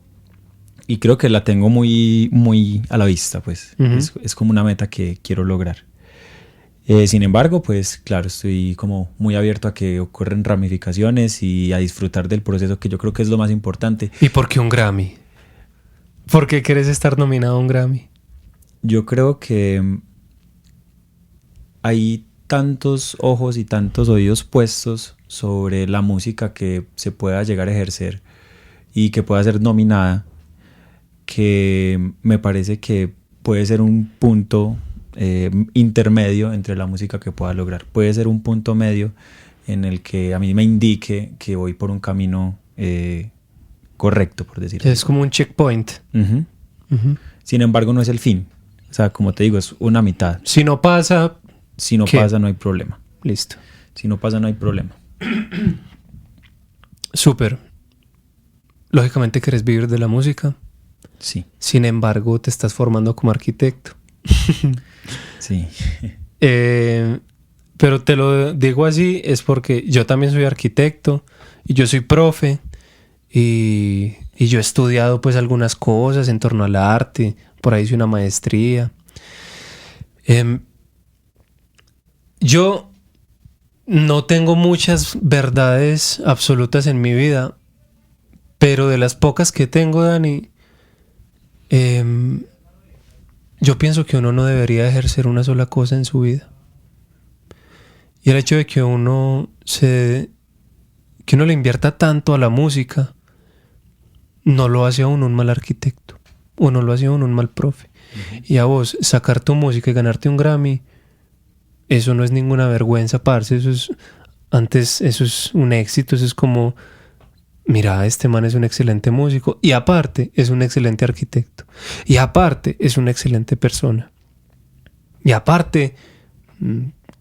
Y creo que la tengo muy, muy a la vista, pues. Es como una meta que quiero lograr. Sin embargo, pues claro, estoy como muy abierto a que ocurran ramificaciones y a disfrutar del proceso, que yo creo que es lo más importante. ¿Y por qué un Grammy? ¿Por qué quieres estar nominado a un Grammy? Yo creo que hay tantos ojos y tantos oídos puestos sobre la música que se pueda llegar a ejercer y que pueda ser nominada, que me parece que puede ser un punto intermedio entre la música que pueda lograr. Puede ser un punto medio en el que a mí me indique que voy por un camino correcto, por decirlo así. Es como un checkpoint. Sin embargo, no es el fin. O sea, como te digo, es una mitad. Si no pasa... Si no pasa, no hay problema. Listo. Si no pasa, no hay problema. Súper. Lógicamente quieres vivir de la música. Sí. Sin embargo, te estás formando como arquitecto. Sí. Pero te lo digo así es porque yo también soy arquitecto y yo soy profe y yo he estudiado pues algunas cosas en torno al arte. Por ahí hice una maestría. Yo no tengo muchas verdades absolutas en mi vida, pero de las pocas que tengo, Dani, yo pienso que uno no debería ejercer una sola cosa en su vida. Y el hecho de que uno le invierta tanto a la música no lo hace a uno un mal arquitecto, o no lo hace a uno un mal profe. Y a vos sacar tu música y ganarte un Grammy, eso no es ninguna vergüenza, parce. Eso es un éxito. Eso es como, mira, este man es un excelente músico y aparte es un excelente arquitecto y aparte es una excelente persona y aparte,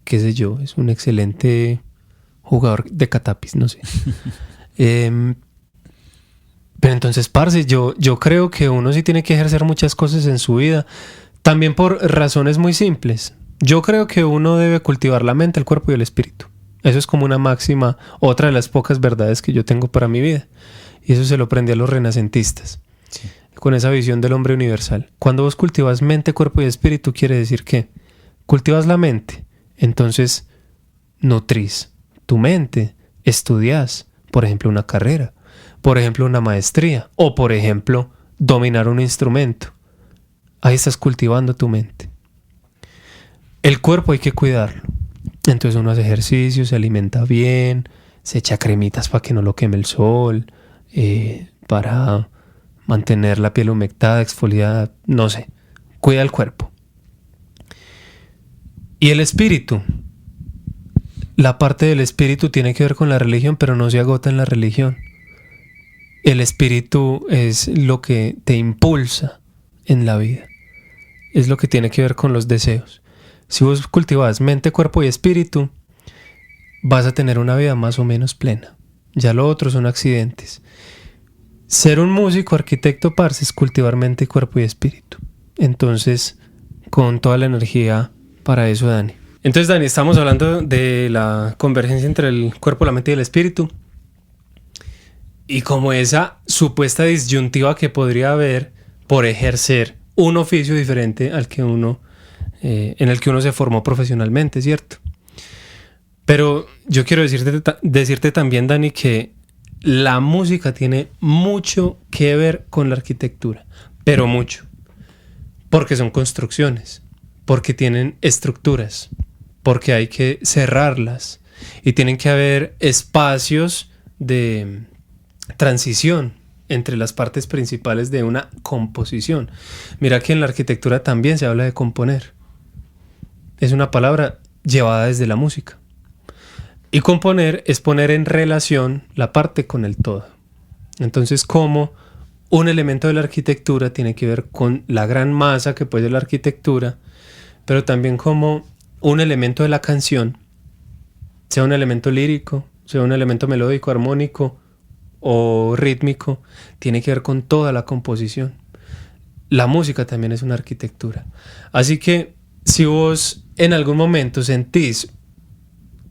qué sé yo, es un excelente jugador de catapis, no sé. Pero entonces, parce, yo creo que uno sí tiene que ejercer muchas cosas en su vida, también por razones muy simples. Yo creo que uno debe cultivar la mente, el cuerpo y el espíritu. Eso es como una máxima, otra de las pocas verdades que yo tengo para mi vida. Y eso se lo aprendí a los renacentistas, sí, con esa visión del hombre universal. Cuando vos cultivas mente, cuerpo y espíritu, quiere decir que cultivas la mente, entonces nutrís tu mente, estudias, por ejemplo, una carrera, por ejemplo, una maestría, o por ejemplo, dominar un instrumento. Ahí estás cultivando tu mente. El cuerpo hay que cuidarlo. Entonces uno hace ejercicio, se alimenta bien, se echa cremitas para que no lo queme el sol, para mantener la piel humectada, exfoliada, no sé. Cuida el cuerpo. Y el espíritu. La parte del espíritu tiene que ver con la religión, pero no se agota en la religión. El espíritu es lo que te impulsa en la vida. Es lo que tiene que ver con los deseos. Si vos cultivas mente, cuerpo y espíritu, vas a tener una vida más o menos plena. Ya lo otro son accidentes. Ser un músico, arquitecto, parce, es cultivar mente, cuerpo y espíritu. Entonces, con toda la energía para eso, Dani. Entonces, Dani, estamos hablando de la convergencia entre el cuerpo, la mente y el espíritu. Y como esa supuesta disyuntiva que podría haber por ejercer un oficio diferente al que uno... en el que uno se formó profesionalmente, ¿cierto? Pero yo quiero decirte también, Dani, que la música tiene mucho que ver con la arquitectura, pero mucho, porque son construcciones, porque tienen estructuras, porque hay que cerrarlas y tienen que haber espacios de transición entre las partes principales de una composición. Mira que en la arquitectura también se habla de componer. Es una palabra llevada desde la música. Y componer es poner en relación la parte con el todo. Entonces, como un elemento de la arquitectura tiene que ver con la gran masa que puede ser la arquitectura, pero también como un elemento de la canción, sea un elemento lírico, sea un elemento melódico, armónico o rítmico, tiene que ver con toda la composición. La música también es una arquitectura. Así que si vos en algún momento sentís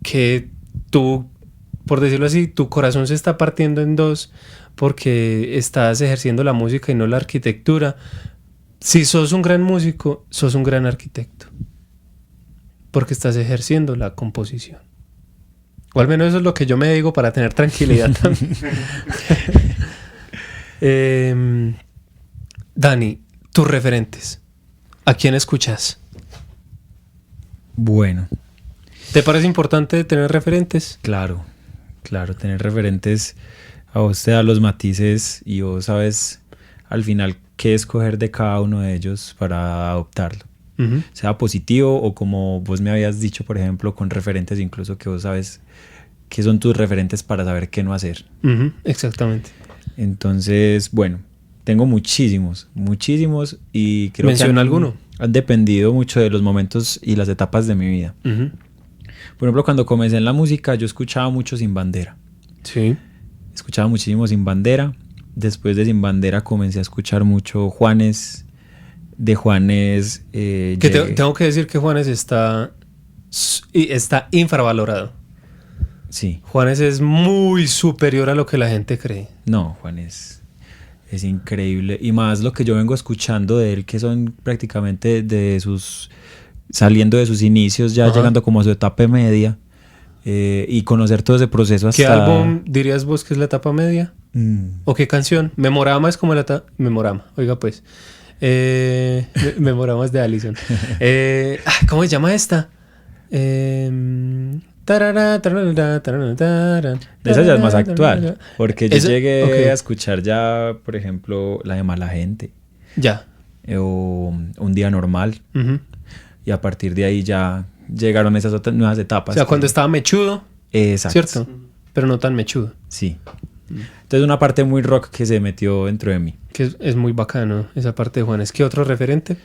que tú, por decirlo así, tu corazón se está partiendo en dos porque estás ejerciendo la música y no la arquitectura, si sos un gran músico, sos un gran arquitecto, porque estás ejerciendo la composición. O al menos eso es lo que yo me digo para tener tranquilidad también. Dani, tus referentes, ¿a quién escuchas? Bueno, ¿Te parece importante tener referentes? claro, tener referentes a vos te da los matices y vos sabes al final qué escoger de cada uno de ellos para adoptarlo. Uh-huh. Sea positivo o como vos me habías dicho, por ejemplo, con referentes incluso que vos sabes qué son tus referentes para saber qué no hacer. Uh-huh. Exactamente. Entonces, bueno, tengo muchísimos y creo Menciona que alguno. han dependido mucho de los momentos y las etapas de mi vida. Uh-huh. Por ejemplo, cuando comencé en la música yo escuchaba mucho Sin Bandera. Sí. Escuchaba muchísimo Sin Bandera. Después de Sin Bandera comencé a escuchar mucho Juanes. De Juanes... Tengo que decir que Juanes está infravalorado. Sí. Juanes es muy superior a lo que la gente cree. No, Juanes es increíble. Y más lo que yo vengo escuchando de él, que son prácticamente de sus... saliendo de sus inicios, ya Ajá. llegando como a su etapa media. Y conocer todo ese proceso hasta... ¿Qué álbum dirías vos que es la etapa media? Mm. ¿O qué canción? Memorama es como la etapa... Memorama, oiga pues. Memorama es de Allison. ¿Cómo se llama esta? Esa ya es más actual, porque yo llegué okay. a escuchar ya, por ejemplo, la de Mala Gente. Ya. O Un Día Normal. Uh-huh. Y a partir de ahí ya llegaron esas otras nuevas etapas. O sea, cuando estaba mechudo. Exacto. ¿Cierto? Pero no tan mechudo. Sí. Entonces una parte muy rock que se metió dentro de mí. Que es muy bacano esa parte de Juanes. ¿Qué otro referente?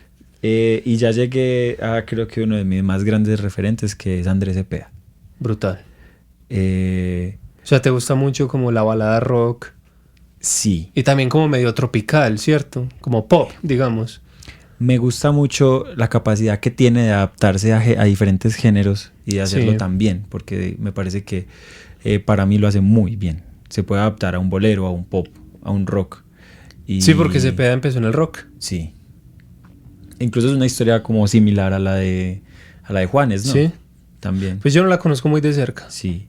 Y ya llegué a creo que uno de mis más grandes referentes, que es Andrés Cepeda. Brutal. O sea, ¿te gusta mucho como la balada rock? Sí. Y también como medio tropical, ¿cierto? Como pop, digamos. Me gusta mucho la capacidad que tiene de adaptarse a diferentes géneros y de hacerlo Sí. tan bien, porque me parece que para mí lo hace muy bien. Se puede adaptar a un bolero, a un pop, a un rock. Y... Sí, porque Cepeda empezó en el rock. Sí. Incluso es una historia como similar a la de Juanes, ¿no? Sí. También. Pues yo no la conozco muy de cerca. Sí.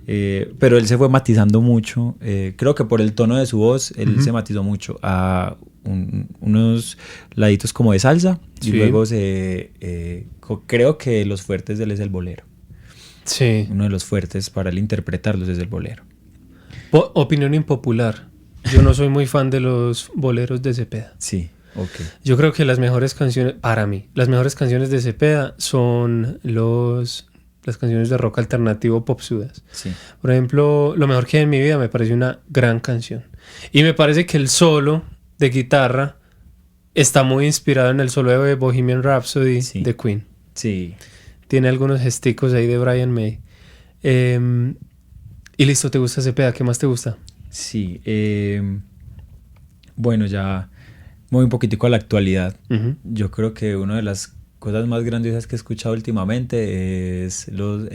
Pero él se fue matizando mucho. Creo que por el tono de su voz, él Uh-huh. se matizó mucho a unos laditos como de salsa. Sí. Y luego creo que los fuertes de él es el bolero. Sí. Uno de los fuertes para él interpretarlos es el bolero. Opinión impopular. Yo no soy muy fan de los boleros de Cepeda. Sí, ok. Yo creo que las mejores canciones, para mí, las mejores canciones de Cepeda son las canciones de rock alternativo popsudas. Sí. Por ejemplo, Lo mejor que hay en mi vida me parece una gran canción. Y me parece que el solo de guitarra está muy inspirado en el solo de Bohemian Rhapsody Sí. de Queen. Sí. Tiene algunos gesticos ahí de Brian May. Y listo, ¿te gusta Cepeda? ¿Qué más te gusta? Sí. Bueno, ya muy un poquitico a la actualidad. Uh-huh. Yo creo que una de las cosas más grandiosas que he escuchado últimamente es los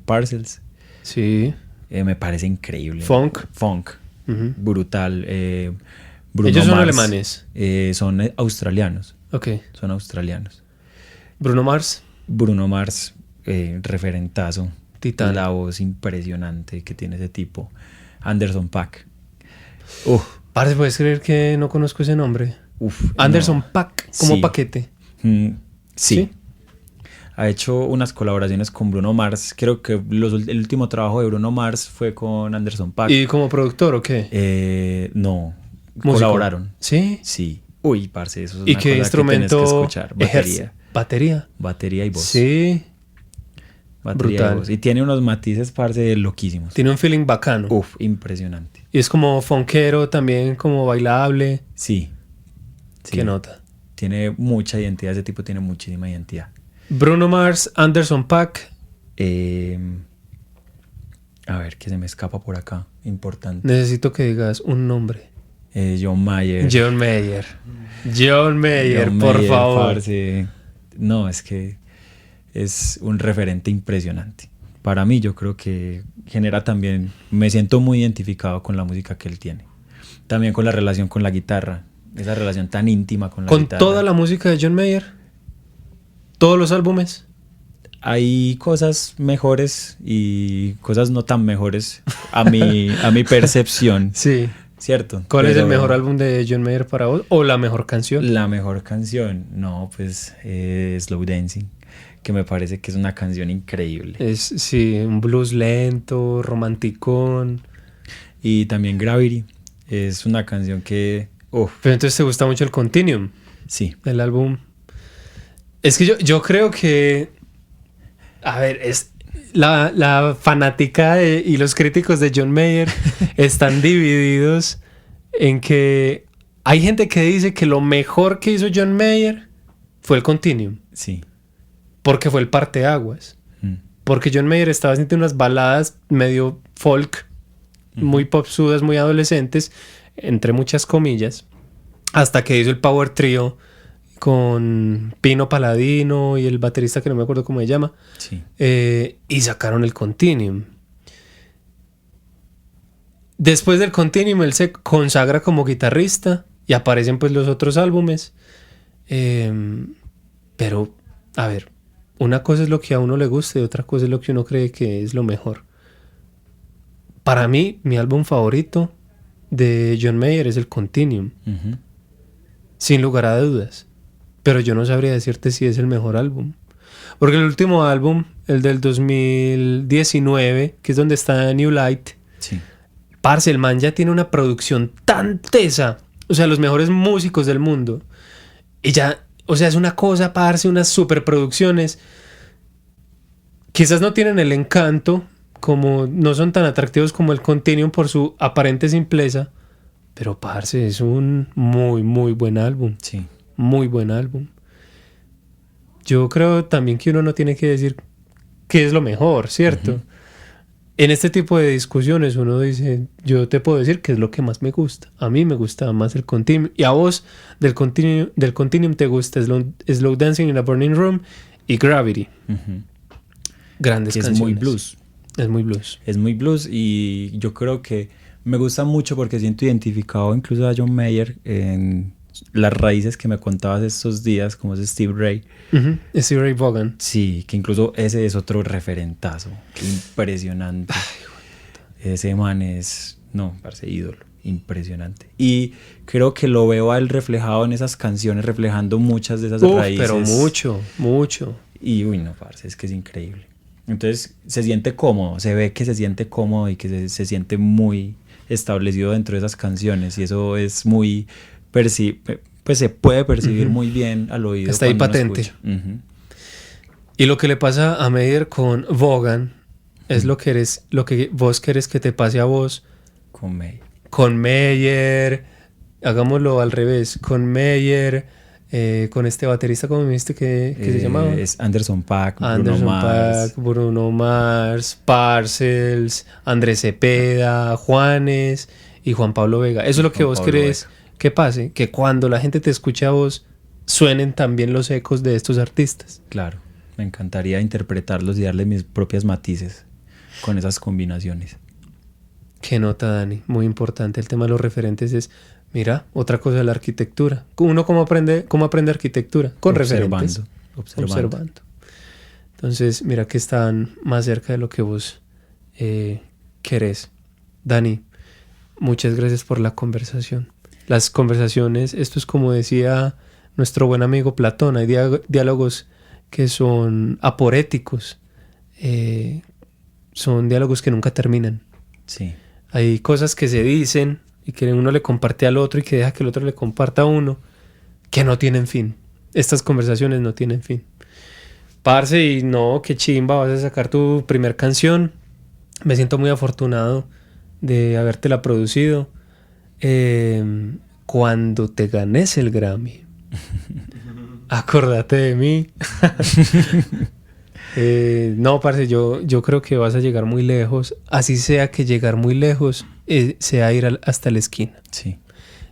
Parcels. Sí. Me parece increíble. Funk. Uh-huh. Brutal. Bruno Ellos son Mars. alemanes. Son australianos. Ok. Son australianos. Bruno Mars. Bruno Mars, referentazo. Titán. La voz impresionante que tiene ese tipo. Anderson .Paak. Parce, ¿puedes creer que no conozco ese nombre? Uf, Anderson no. .Paak, como Sí. paquete. Sí. ¿Sí? Ha hecho unas colaboraciones con Bruno Mars. Creo que el último trabajo de Bruno Mars fue con Anderson .Paak. ¿Y como productor o qué? No. ¿Músico? Colaboraron. ¿Sí? Sí. Uy, parce, eso es ¿Y una qué cosa que tienes que instrumento escuchar. Batería. ejerce? ¿Batería? Batería y voz. Sí. Batería Brutal. de voz. Y tiene unos matices, parce, loquísimos. Tiene un feeling bacano. Uf, impresionante. Y es como funkero, también como bailable. Sí. ¿Qué nota? Tiene mucha identidad, ese tipo tiene muchísima identidad. Bruno Mars, Anderson .Paak. A ver, que se me escapa por acá. Importante. Necesito que digas un nombre. John Mayer. John Mayer. John Mayer, John por Mayer, favor. parce. No, es que es un referente impresionante. Para mí, yo creo que genera también... Me siento muy identificado con la música que él tiene. También con la relación con la guitarra. Esa relación tan íntima con la guitarra. ¿Con toda la música de John Mayer? ¿Todos los álbumes? Hay cosas mejores y cosas no tan mejores a mi percepción. Sí. ¿Cierto? ¿Cuál es el mejor álbum de John Mayer para vos? ¿O la mejor canción? La mejor canción, no, pues Slow Dancing, que me parece que es una canción increíble. Es, sí, un blues lento, romanticón. Y también Gravity, es una canción que... Pero entonces te gusta mucho el Continuum. Sí. El álbum. Es que yo creo que... A ver, es... La fanática y los críticos de John Mayer están divididos en que hay gente que dice que lo mejor que hizo John Mayer fue el Continuum. Sí. Porque fue el parteaguas. Porque John Mayer estaba haciendo unas baladas medio folk, muy popsudas, muy adolescentes, entre muchas comillas, hasta que hizo el Power Trio con Pino Paladino y el baterista que no me acuerdo cómo se llama. Sí. Y sacaron el Continuum. Después del Continuum él se consagra como guitarrista y aparecen pues los otros álbumes. Pero, a ver, una cosa es lo que a uno le gusta y otra cosa es lo que uno cree que es lo mejor. Para mí, mi álbum favorito de John Mayer es el Continuum. Sin lugar a dudas. Pero yo no sabría decirte si es el mejor álbum. Porque el último álbum, el del 2019, que es donde está New Light, Sí. parce, el man ya tiene una producción tan tesa. O sea, los mejores músicos del mundo. Y ya, o sea, es una cosa, parce, unas superproducciones. Quizás no tienen el encanto, como no son tan atractivos como el Continuum por su aparente simpleza. Pero, parce, es un muy, muy buen álbum. Sí. Muy buen álbum. Yo creo también que uno no tiene que decir qué es lo mejor, ¿cierto? En este tipo de discusiones uno dice, yo te puedo decir qué es lo que más me gusta. A mí me gusta más el Continuum. Y a vos del Continuum te gusta Slow Dancing in a Burning Room y Gravity. Grandes Que canciones. es muy blues. Es muy blues. Es muy blues y yo creo que me gusta mucho porque siento identificado incluso a John Mayer en las raíces que me contabas estos días, como es Steve Ray. Steve Ray Vaughan. Sí, que incluso ese es otro referentazo. Impresionante. Ese man es, no, parece ídolo. Impresionante. Y creo que lo veo a él reflejado en esas canciones, reflejando muchas de esas raíces. Pero mucho, mucho. Y uy, no, parce, es que es increíble. Entonces se siente cómodo, se ve que se siente cómodo y que se siente muy establecido dentro de esas canciones. Y eso es muy... pues se puede percibir muy bien al oído. Está ahí patente. Y lo que le pasa a Mayer con Vaughan es lo que vos querés que te pase a vos con Mayer. Con Mayer, hagámoslo al revés, con Mayer, con este baterista, ¿cómo me dijiste que se llamaba? Es Anderson .Paak, Bruno Mars, Parcells, Andrés Cepeda, Juanes y Juan Pablo Vega. Eso es lo que vos querés que pase, que cuando la gente te escuche a vos suenen también los ecos de estos artistas. Claro, me encantaría interpretarlos y darle mis propias matices con esas combinaciones. Qué nota, Dani, muy importante. El tema de los referentes es, mira, otra cosa de la arquitectura. ¿Uno cómo aprende arquitectura? Con referentes. Observando. Entonces, mira que están más cerca de lo que vos querés. Dani, muchas gracias por la conversación. Las conversaciones, esto es como decía nuestro buen amigo Platón, hay diálogos que son aporéticos, son diálogos que nunca terminan. Sí. Hay cosas que se dicen y que uno le comparte al otro y que deja que el otro le comparta a uno, que no tienen fin. Estas conversaciones no tienen fin. Parce, y no, qué chimba, vas a sacar tu primer canción. Me siento muy afortunado de habértela producido. Cuando te ganes el Grammy, acordate de mí. No, parce, yo creo que vas a llegar muy lejos. Así sea que llegar muy lejos sea ir hasta la esquina. Sí.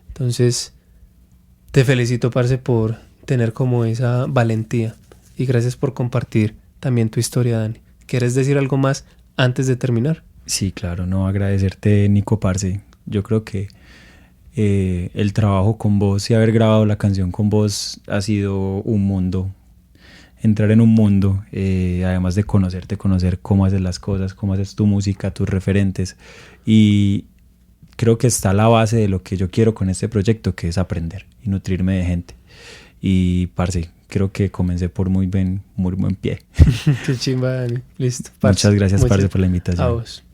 Entonces, te felicito, parce, por tener como esa valentía. Y gracias por compartir también tu historia, Dani. ¿Quieres decir algo más antes de terminar? Sí, claro, no, agradecerte, Nico, parce. Yo creo que el trabajo con vos y haber grabado la canción con vos ha sido un mundo. Entrar en un mundo, además de conocerte, conocer cómo haces las cosas, cómo haces tu música, tus referentes. Y creo que está la base de lo que yo quiero con este proyecto, que es aprender y nutrirme de gente. Y, parce, creo que comencé por muy buen pie. Qué chimba, Dani. Listo, parce. Muchas gracias, parce, por la invitación. A vos.